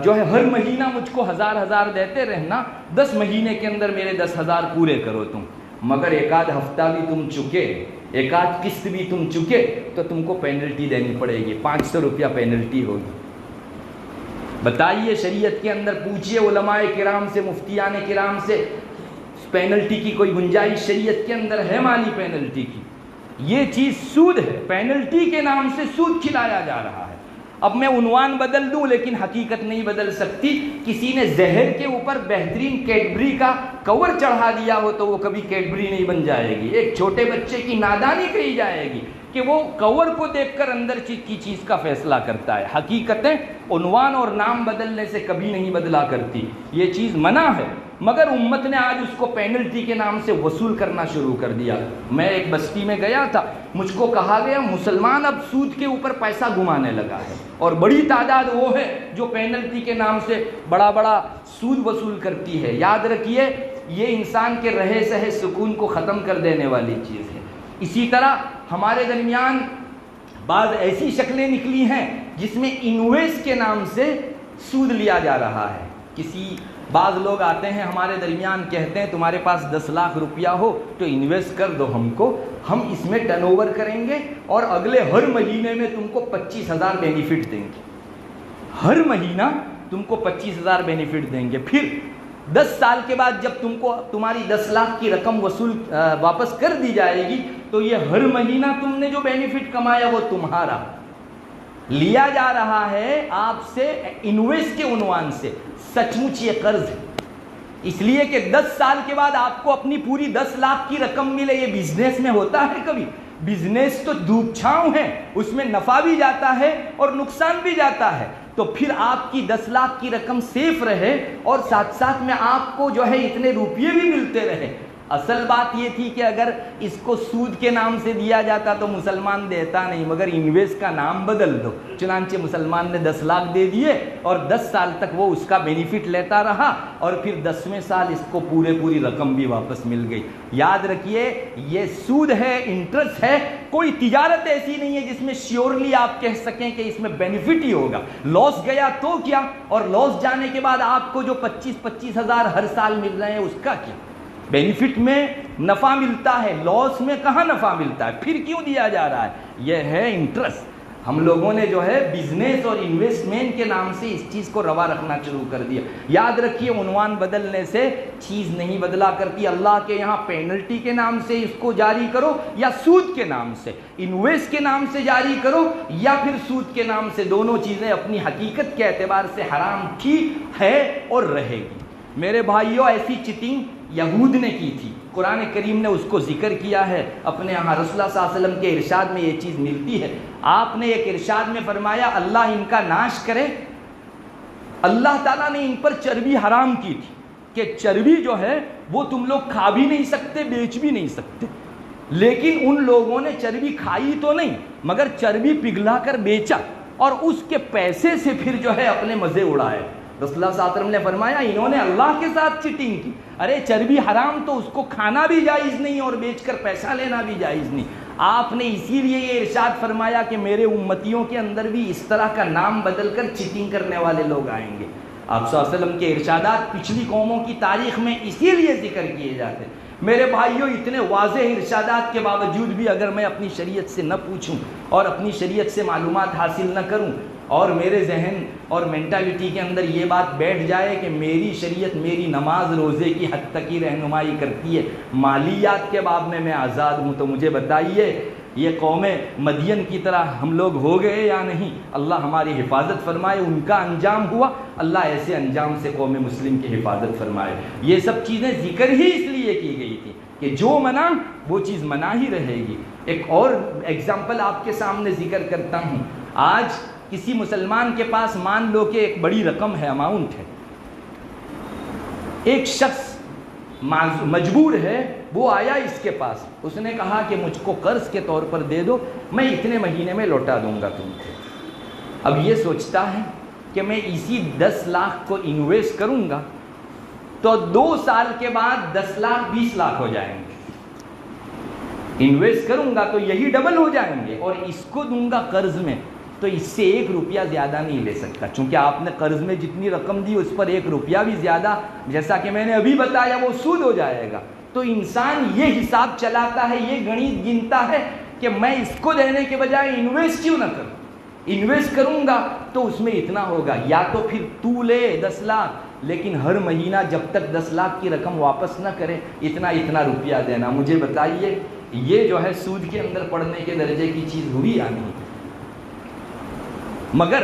جو ہے ہر مہینہ مجھ کو 1,000 دیتے رہنا، 10 مہینے کے اندر میرے 10,000 پورے کرو تم، مگر ایک آدھ ہفتہ بھی تم چکے، ایک آدھ قسط بھی تم چکے تو تم کو پینلٹی دینی پڑے گی، 500 روپیہ پینلٹی ہوگی۔ بتائیے شریعت کے اندر پوچھئے علماء کرام سے، مفتیان کرام سے، پینلٹی کی کوئی گنجائش شریعت کے اندر ہے مالی پینلٹی کی؟ یہ چیز سود ہے، پینلٹی کے نام سے سود کھلایا جا رہا ہے۔ اب میں عنوان بدل دوں لیکن حقیقت نہیں بدل سکتی۔ کسی نے زہر کے اوپر بہترین کیڈبری کا کور چڑھا دیا ہو تو وہ کبھی کیڈبری نہیں بن جائے گی۔ ایک چھوٹے بچے کی نادانی کہی جائے گی کہ وہ کور کو دیکھ کر اندر کی چیز کا فیصلہ کرتا ہے۔ حقیقتیں عنوان اور نام بدلنے سے کبھی نہیں بدلا کرتی، یہ چیز منع ہے، مگر امت نے آج اس کو پینلٹی کے نام سے وصول کرنا شروع کر دیا۔ میں ایک بستی میں گیا تھا، مجھ کو کہا گیا مسلمان اب سود کے اوپر پیسہ گمانے لگا ہے، اور بڑی تعداد وہ ہے جو پینلٹی کے نام سے بڑا سود وصول کرتی ہے۔ یاد رکھیے یہ انسان کے رہے سہے سکون کو ختم کر دینے والی چیز ہے۔ اسی طرح ہمارے درمیان بعض ایسی شکلیں نکلی ہیں جس میں انویسٹ کے نام سے سود لیا جا رہا ہے۔ بعض لوگ آتے ہیں ہمارے درمیان، کہتے ہیں تمہارے پاس 10 لاکھ روپیہ ہو تو انویسٹ کر دو ہم کو، ہم اس میں ٹرن اوور کریں گے اور اگلے ہر مہینے میں تم کو 25,000 بینیفٹ دیں گے، ہر مہینہ تم کو 25,000 بینیفٹ دیں گے۔ پھر 10 سال کے بعد جب تم کو تمہاری 10 لاکھ کی رقم واپس کر دی جائے گی تو یہ ہر مہینہ تم نے جو بینیفٹ کمایا وہ تمہارا۔ لیا جا رہا ہے آپ سے انویسٹ کے عنوان سے، سچ مچ یہ قرض ہے، اس لیے کہ 10 سال کے بعد آپ کو اپنی پوری 10 لاکھ کی رقم ملے۔ یہ بزنس میں ہوتا ہے کبھی؟ بزنس تو دھوپ چھاؤں ہے، اس میں نفع بھی جاتا ہے اور نقصان بھی جاتا ہے، تو پھر آپ کی 10 لاکھ کی رقم سیف رہے اور ساتھ ساتھ میں آپ کو جو ہے اتنے روپیے بھی ملتے رہے۔ اصل بات یہ تھی کہ اگر اس کو سود کے نام سے دیا جاتا تو مسلمان دیتا نہیں، مگر انویسٹ کا نام بدل دو، چنانچہ مسلمان نے 10 لاکھ دے دیے اور 10 سال تک وہ اس کا بینیفٹ لیتا رہا اور پھر 10ویں سال اس کو پوری رقم بھی واپس مل گئی۔ یاد رکھیے یہ سود ہے، انٹرسٹ ہے، کوئی تجارت ایسی نہیں ہے جس میں شیورلی آپ کہہ سکیں کہ اس میں بینیفٹ ہی ہوگا. لاس گیا تو کیا, اور لاس جانے کے بعد آپ کو جو 25 ہزار ہر سال مل رہے ہیں اس کا کیا؟ بینیفٹ میں نفع ملتا ہے, لاس میں کہاں نفع ملتا ہے؟ پھر کیوں دیا جا رہا ہے؟ یہ ہے انٹرسٹ. ہم لوگوں نے جو ہے بزنس اور انویسٹمنٹ کے نام سے اس چیز کو روا رکھنا شروع کر دیا. یاد رکھیے, عنوان بدلنے سے چیز نہیں بدلا کرتی. اللہ کے یہاں پینلٹی کے نام سے اس کو جاری کرو یا سود کے نام سے, انویسٹ کے نام سے جاری کرو یا پھر سود کے نام سے, دونوں چیزیں اپنی حقیقت کے اعتبار سے حرام تھی, ہے اور رہے گی. میرے بھائیوں, ایسی چٹنگ یہود نے کی تھی. قرآن کریم نے اس کو ذکر کیا ہے. اپنے یہاں رسول اللہ صلی اللہ علیہ وسلم کے ارشاد میں یہ چیز ملتی ہے. آپ نے ایک ارشاد میں فرمایا اللہ ان کا ناش کرے. اللہ تعالیٰ نے ان پر چربی حرام کی تھی کہ چربی جو ہے وہ تم لوگ کھا بھی نہیں سکتے, بیچ بھی نہیں سکتے. لیکن ان لوگوں نے چربی کھائی تو نہیں, مگر چربی پگھلا کر بیچا اور اس کے پیسے سے پھر جو ہے اپنے مزے اڑائے. رسول اللہ صلی اللہ علیہ وسلم نے فرمایا انہوں نے اللہ کے ساتھ چیٹنگ کی. ارے چربی حرام تو اس کو کھانا بھی جائز نہیں اور بیچ کر پیسہ لینا بھی جائز نہیں. آپ نے اسی لیے یہ ارشاد فرمایا کہ میرے امتیوں کے اندر بھی اس طرح کا نام بدل کر چیٹنگ کرنے والے لوگ آئیں گے. آپ صلی اللہ علیہ وسلم کے ارشادات پچھلی قوموں کی تاریخ میں اسی لیے ذکر کیے جاتے ہیں. میرے بھائیوں, اتنے واضح ارشادات کے باوجود بھی اگر میں اپنی شریعت سے نہ پوچھوں اور اپنی شریعت سے معلومات حاصل نہ کروں اور میرے ذہن اور مینٹالٹی کے اندر یہ بات بیٹھ جائے کہ میری شریعت میری نماز روزے کی حد تک ہی رہنمائی کرتی ہے, مالیات کے باب میں آزاد ہوں, تو مجھے بتائیے یہ قوم مدین کی طرح ہم لوگ ہو گئے یا نہیں؟ اللہ ہماری حفاظت فرمائے. ان کا انجام ہوا, اللہ ایسے انجام سے قوم مسلم کی حفاظت فرمائے. یہ سب چیزیں ذکر ہی اس لیے کی گئی تھی کہ جو منع وہ چیز منع ہی رہے گی. ایک اور ایگزامپل آپ کے سامنے ذکر کرتا ہوں. آج کسی مسلمان کے پاس مان لو کہ ایک بڑی رقم ہے, اماؤنٹ ہے, ایک شخص مجبور ہے, وہ آیا اس کے پاس, اس نے کہا کہ مجھ کو قرض کے طور پر دے دو, میں اتنے مہینے میں لوٹا دوں گا تم کو. اب یہ سوچتا ہے کہ میں اسی 10 لاکھ کو انویسٹ کروں گا تو 2 سال کے بعد 10 لاکھ 20 لاکھ ہو جائیں گے. انویسٹ کروں گا تو یہی ڈبل ہو جائیں گے, اور اس کو دوں گا قرض میں تو اس سے 1 روپیہ زیادہ نہیں لے سکتا, چونکہ آپ نے قرض میں جتنی رقم دی اس پر 1 روپیہ بھی زیادہ, جیسا کہ میں نے ابھی بتایا, وہ سود ہو جائے گا. تو انسان یہ حساب چلاتا ہے, یہ گنت گنتا ہے کہ میں اس کو دینے کے بجائے انویسٹ کیوں نہ کروں. انویسٹ کروں گا تو اس میں اتنا ہوگا, یا تو پھر تو لے 10 لاکھ لیکن ہر مہینہ جب تک 10 لاکھ کی رقم واپس نہ کرے اتنا روپیہ دینا. مجھے بتائیے یہ جو ہے سود کے اندر پڑنے کے درجے کی چیز ہوئی یا نہیں؟ مگر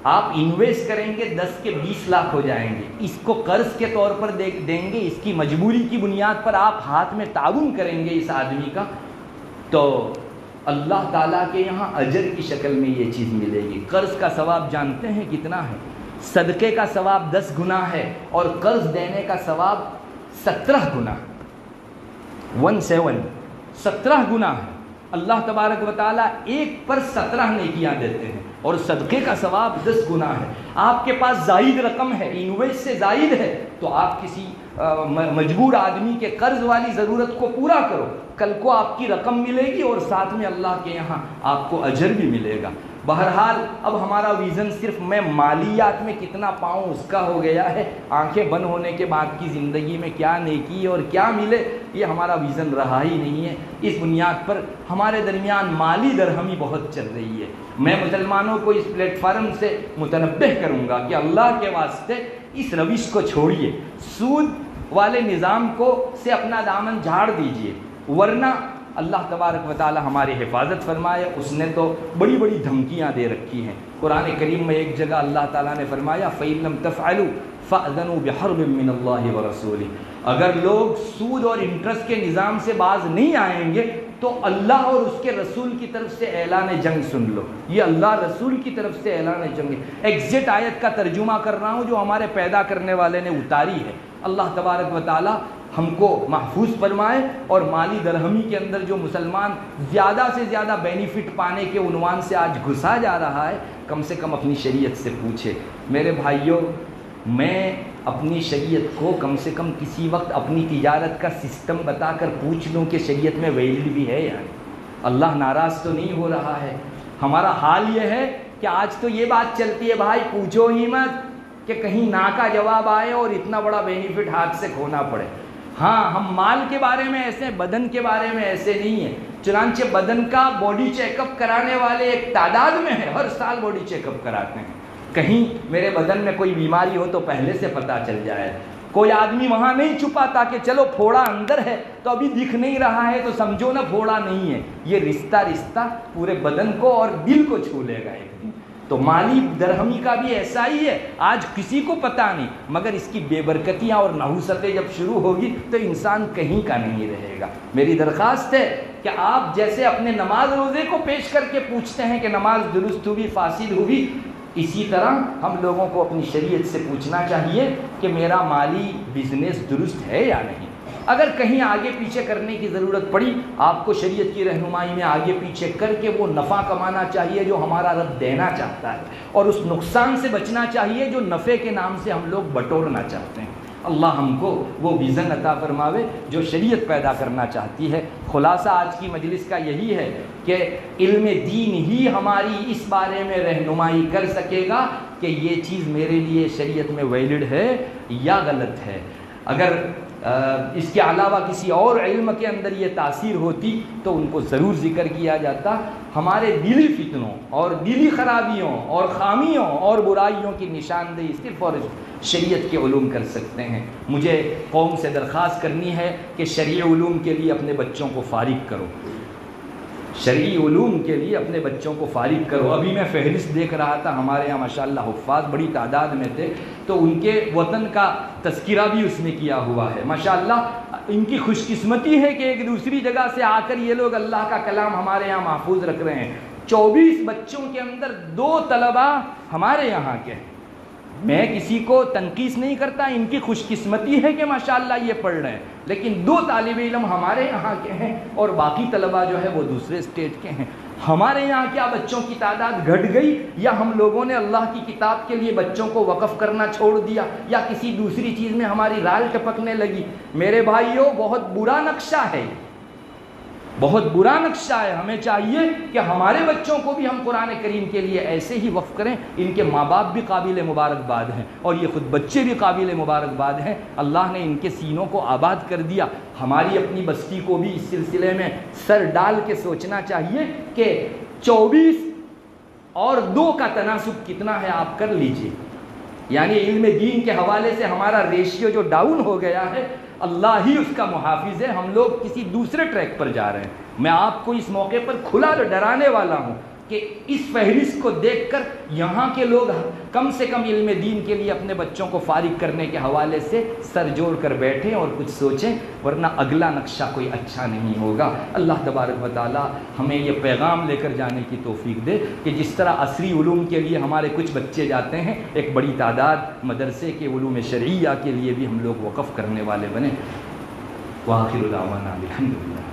آپ انویسٹ کریں گے 10 کے 20 لاکھ ہو جائیں گے, اس کو قرض کے طور پر دیں گے, اس کی مجبوری کی بنیاد پر آپ ہاتھ میں تعاون کریں گے اس آدمی کا, تو اللہ تعالیٰ کے یہاں اجر کی شکل میں یہ چیز ملے گی. قرض کا ثواب جانتے ہیں کتنا ہے؟ صدقے کا ثواب 10 گنا ہے اور قرض دینے کا ثواب 17 گنا, 17 گنا ہے. اللہ تبارک و تعالیٰ ایک پر 17 نیکیاں دیتے ہیں اور صدقے کا ثواب 10 گنا ہے. آپ کے پاس زائد رقم ہے, انویسٹ سے زائد ہے, تو آپ کسی مجبور آدمی کے قرض والی ضرورت کو پورا کرو, کل کو آپ کی رقم ملے گی اور ساتھ میں اللہ کے یہاں آپ کو اجر بھی ملے گا. بہرحال اب ہمارا ویژن صرف میں مالیات میں کتنا پاؤں اس کا ہو گیا ہے, آنکھیں بند ہونے کے بعد کی زندگی میں کیا نیکی اور کیا ملے, یہ ہمارا ویژن رہا ہی نہیں ہے. اس بنیاد پر ہمارے درمیان مالی درہمی بہت چل رہی ہے. میں مسلمانوں کو اس پلیٹ فارم سے متنبہ کروں گا کہ اللہ کے واسطے اس روش کو چھوڑیے, سود والے نظام کو سے اپنا دامن جھاڑ دیجیے, ورنہ اللہ تبارک و تعالی ہماری حفاظت فرمائے. اس نے تو بڑی بڑی دھمکیاں دے رکھی ہیں. قرآن کریم میں ایک جگہ اللہ تعالیٰ نے فرمایا فَإِن لَمْ تَفْعَلُوا فَأْذَنُوا بِحَرْبٍ مِّنَ اللَّهِ وَرَسُولِهِ. اگر لوگ سود اور انٹرسٹ کے نظام سے باز نہیں آئیں گے تو اللہ اور اس کے رسول کی طرف سے اعلان جنگ سن لو. یہ اللہ رسول کی طرف سے اعلان جنگ, ایگزیکٹ آیت کا ترجمہ کر رہا ہوں جو ہمارے پیدا کرنے والے نے اتاری ہے. اللہ تبارک و تعالی ہم کو محفوظ فرمائے, اور مالی درہمی کے اندر جو مسلمان زیادہ سے زیادہ بینیفٹ پانے کے عنوان سے آج گھسا جا رہا ہے, کم سے کم اپنی شریعت سے پوچھے. میرے بھائیوں, میں اپنی شریعت کو کم سے کم کسی وقت اپنی تجارت کا سسٹم بتا کر پوچھ لوں کہ شریعت میں ویلڈ بھی ہے یا نہیں. اللہ ناراض تو نہیں ہو رہا ہے. ہمارا حال یہ ہے کہ آج تو یہ بات چلتی ہے بھائی پوچھو ہی مت کہ کہیں نا کا جواب آئے اور اتنا بڑا بینیفٹ ہاتھ سے کھونا پڑے. ہاں ہم مال کے بارے میں ایسے، بدن کے بارے میں ایسے نہیں ہیں. چنانچہ بدن کا باڈی چیک اپ کرانے والے ایک تعداد میں ہیں، ہر سال باڈی چیک اپ کراتے ہیں. کہیں میرے بدن میں کوئی بیماری ہو تو پہلے سے پتہ چل جائے. کوئی آدمی وہاں نہیں چھپاتا کہ چلو پھوڑا اندر ہے تو ابھی دکھ نہیں رہا ہے تو سمجھو نا پھوڑا نہیں ہے. یہ رشتہ پورے بدن کو اور دل کو چھو لے گا ایک دن. تو مالی درہمی کا بھی ایسا ہی ہے. آج کسی کو پتہ نہیں، مگر اس کی بے برکتیاں اور نحوستیں جب شروع ہوگی تو انسان کہیں کا نہیں رہے گا. میری درخواست ہے کہ آپ جیسے اپنے نماز روزے کو پیش کر کے پوچھتے ہیں کہ نماز درست ہوئی فاسد ہوئی، اسی طرح ہم لوگوں کو اپنی شریعت سے پوچھنا چاہیے کہ میرا مالی بزنس درست ہے یا نہیں. اگر کہیں آگے پیچھے کرنے کی ضرورت پڑی، آپ کو شریعت کی رہنمائی میں آگے پیچھے کر کے وہ نفع کمانا چاہیے جو ہمارا رب دینا چاہتا ہے، اور اس نقصان سے بچنا چاہیے جو نفع کے نام سے ہم لوگ بٹورنا چاہتے ہیں. اللہ ہم کو وہ ویژن عطا فرماوے جو شریعت پیدا کرنا چاہتی ہے. خلاصہ آج کی مجلس کا یہی ہے کہ علم دین ہی ہماری اس بارے میں رہنمائی کر سکے گا کہ یہ چیز میرے لیے شریعت میں ویلڈ ہے یا غلط ہے. اگر اس کے علاوہ کسی اور علم کے اندر یہ تاثیر ہوتی تو ان کو ضرور ذکر کیا جاتا. ہمارے دلی فتنوں اور دلی خرابیوں اور خامیوں اور برائیوں کی نشاندہی صرف اور شریعت کے علوم کر سکتے ہیں. مجھے قوم سے درخواست کرنی ہے کہ شرعی علوم کے لیے اپنے بچوں کو فارغ کرو. شرعی علوم کے لیے اپنے بچوں کو فارغ کرو. ابھی میں فہرست دیکھ رہا تھا، ہمارے یہاں ماشاءاللہ حفاظ بڑی تعداد میں تھے، تو ان کے وطن کا تذکرہ بھی اس میں کیا ہوا ہے. ماشاءاللہ ان کی خوش قسمتی ہے کہ ایک دوسری جگہ سے آ کر یہ لوگ اللہ کا کلام ہمارے یہاں محفوظ رکھ رہے ہیں. 24 بچوں کے اندر 2 طلبہ ہمارے یہاں کے. میں کسی کو تنقیص نہیں کرتا، ان کی خوش قسمتی ہے کہ ماشاءاللہ یہ پڑھ رہے ہیں، لیکن 2 طالب علم ہمارے یہاں کے ہیں اور باقی طلبہ جو ہے وہ دوسرے اسٹیٹ کے ہیں. ہمارے یہاں کیا بچوں کی تعداد گھٹ گئی، یا ہم لوگوں نے اللہ کی کتاب کے لیے بچوں کو وقف کرنا چھوڑ دیا، یا کسی دوسری چیز میں ہماری رال ٹپکنے لگی؟ میرے بھائیوں بہت برا نقشہ ہے، بہت برا نقشہ ہے. ہمیں چاہیے کہ ہمارے بچوں کو بھی ہم قرآن کریم کے لیے ایسے ہی وقف کریں. ان کے ماں باپ بھی قابل مبارکباد ہیں اور یہ خود بچے بھی قابل مبارکباد ہیں. اللہ نے ان کے سینوں کو آباد کر دیا. ہماری اپنی بستی کو بھی اس سلسلے میں سر ڈال کے سوچنا چاہیے کہ 24 اور 2 کا تناسب کتنا ہے آپ کر لیجئے. یعنی علم دین کے حوالے سے ہمارا ریشیو جو ڈاؤن ہو گیا ہے، اللہ ہی اس کا محافظ ہے. ہم لوگ کسی دوسرے ٹریک پر جا رہے ہیں. میں آپ کو اس موقع پر کھلا ڈرانے والا ہوں کہ اس فہرست کو دیکھ کر یہاں کے لوگ کم سے کم علم دین کے لیے اپنے بچوں کو فارغ کرنے کے حوالے سے سر جوڑ کر بیٹھیں اور کچھ سوچیں، ورنہ اگلا نقشہ کوئی اچھا نہیں ہوگا. اللہ تبارک و تعالی ہمیں یہ پیغام لے کر جانے کی توفیق دے کہ جس طرح عصری علوم کے لیے ہمارے کچھ بچے جاتے ہیں، ایک بڑی تعداد مدرسے کے علوم شرعیہ کے لیے بھی ہم لوگ وقف کرنے والے بنیں. وآخر دعوانا الحمدللہ.